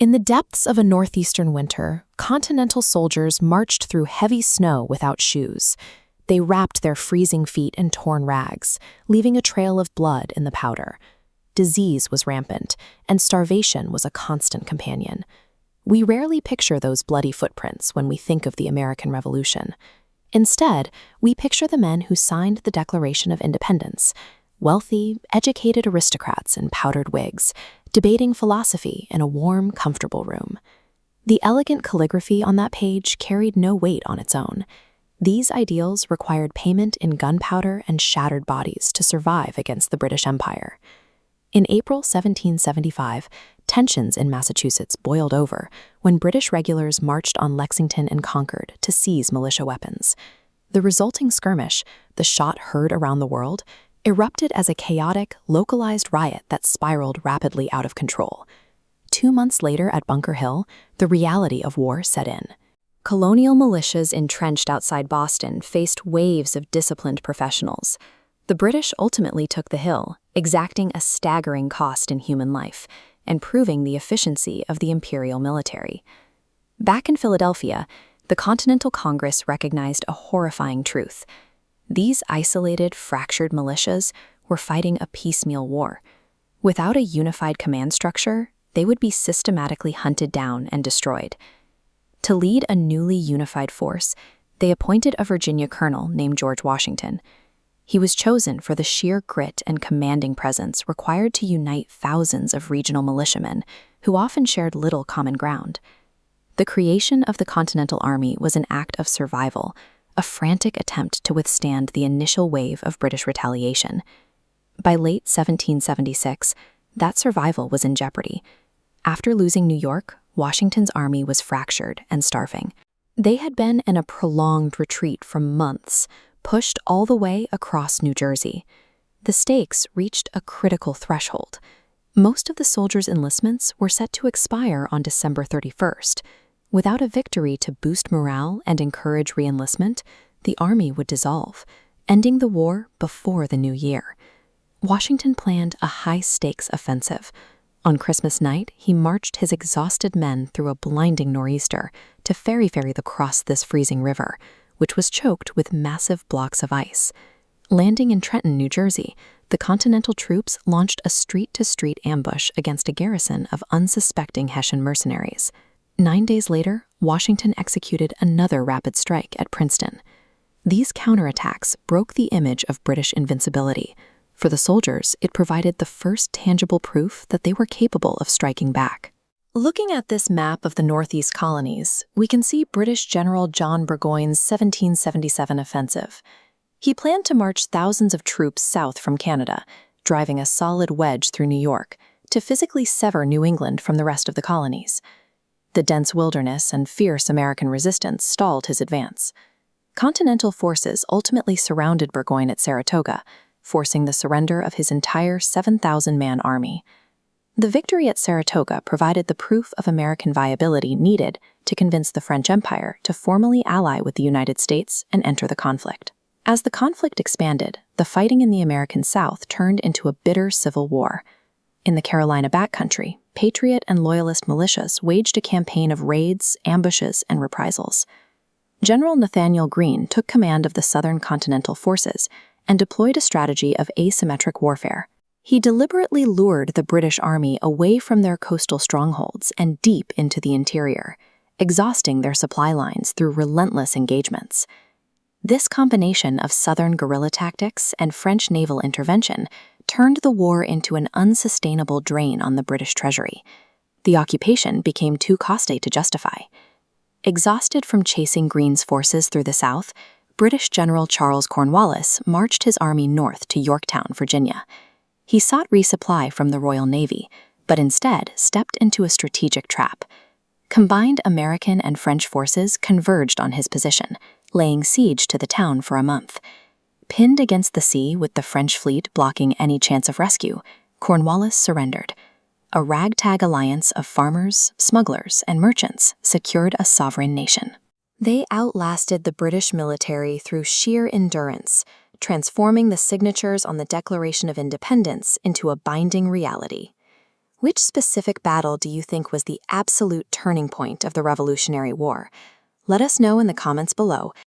In the depths of a northeastern winter, Continental soldiers marched through heavy snow without shoes. They wrapped their freezing feet in torn rags, leaving a trail of blood in the powder. Disease was rampant, and starvation was a constant companion. We rarely picture those bloody footprints when we think of the American Revolution. Instead, we picture the men who signed the Declaration of Independence, wealthy, educated aristocrats in powdered wigs, debating philosophy in a warm, comfortable room. The elegant calligraphy on that page carried no weight on its own. These ideals required payment in gunpowder and shattered bodies to survive against the British Empire. In April 1775, tensions in Massachusetts boiled over when British regulars marched on Lexington and Concord to seize militia weapons. The resulting skirmish, the shot heard around the world, erupted as a chaotic, localized riot that spiraled rapidly out of control. 2 months later at Bunker Hill, the reality of war set in. Colonial militias entrenched outside Boston faced waves of disciplined professionals. The British ultimately took the hill, exacting a staggering cost in human life and proving the efficiency of the imperial military. Back in Philadelphia, the Continental Congress recognized a horrifying truth. These isolated, fractured militias were fighting a piecemeal war. Without a unified command structure, they would be systematically hunted down and destroyed. To lead a newly unified force, they appointed a Virginia colonel named George Washington. He was chosen for the sheer grit and commanding presence required to unite thousands of regional militiamen who often shared little common ground. The creation of the Continental Army was an act of survival, a frantic attempt to withstand the initial wave of British retaliation. By late 1776, that survival was in jeopardy. After losing New York, Washington's army was fractured and starving. They had been in a prolonged retreat for months, pushed all the way across New Jersey. The stakes reached a critical threshold. Most of the soldiers' enlistments were set to expire on December 31st. Without a victory to boost morale and encourage re-enlistment, the army would dissolve, ending the war before the new year. Washington planned a high-stakes offensive. On Christmas night, he marched his exhausted men through a blinding nor'easter to ferry this freezing river, which was choked with massive blocks of ice. Landing in Trenton, New Jersey, the Continental troops launched a street-to-street ambush against a garrison of unsuspecting Hessian mercenaries. 9 days later, Washington executed another rapid strike at Princeton. These counterattacks broke the image of British invincibility. For the soldiers, it provided the first tangible proof that they were capable of striking back. Looking at this map of the Northeast colonies, we can see British General John Burgoyne's 1777 offensive. He planned to march thousands of troops south from Canada, driving a solid wedge through New York, to physically sever New England from the rest of the colonies. The dense wilderness and fierce American resistance stalled his advance. Continental forces ultimately surrounded Burgoyne at Saratoga, forcing the surrender of his entire 7,000-man army. The victory at Saratoga provided the proof of American viability needed to convince the French Empire to formally ally with the United States and enter the conflict. As the conflict expanded, the fighting in the American South turned into a bitter civil war. In the Carolina backcountry, Patriot and Loyalist militias waged a campaign of raids, ambushes, and reprisals. General Nathaniel Greene took command of the Southern Continental forces and deployed a strategy of asymmetric warfare. He deliberately lured the British Army away from their coastal strongholds and deep into the interior, exhausting their supply lines through relentless engagements. This combination of Southern guerrilla tactics and French naval intervention turned the war into an unsustainable drain on the British treasury. The occupation became too costly to justify. Exhausted from chasing Greene's forces through the South, British General Charles Cornwallis marched his army north to Yorktown, Virginia. He sought resupply from the Royal Navy, but instead stepped into a strategic trap. Combined American and French forces converged on his position, laying siege to the town for a month. Pinned against the sea with the French fleet blocking any chance of rescue, Cornwallis surrendered. A ragtag alliance of farmers, smugglers, and merchants secured a sovereign nation. They outlasted the British military through sheer endurance, transforming the signatures on the Declaration of Independence into a binding reality. Which specific battle do you think was the absolute turning point of the Revolutionary War? Let us know in the comments below,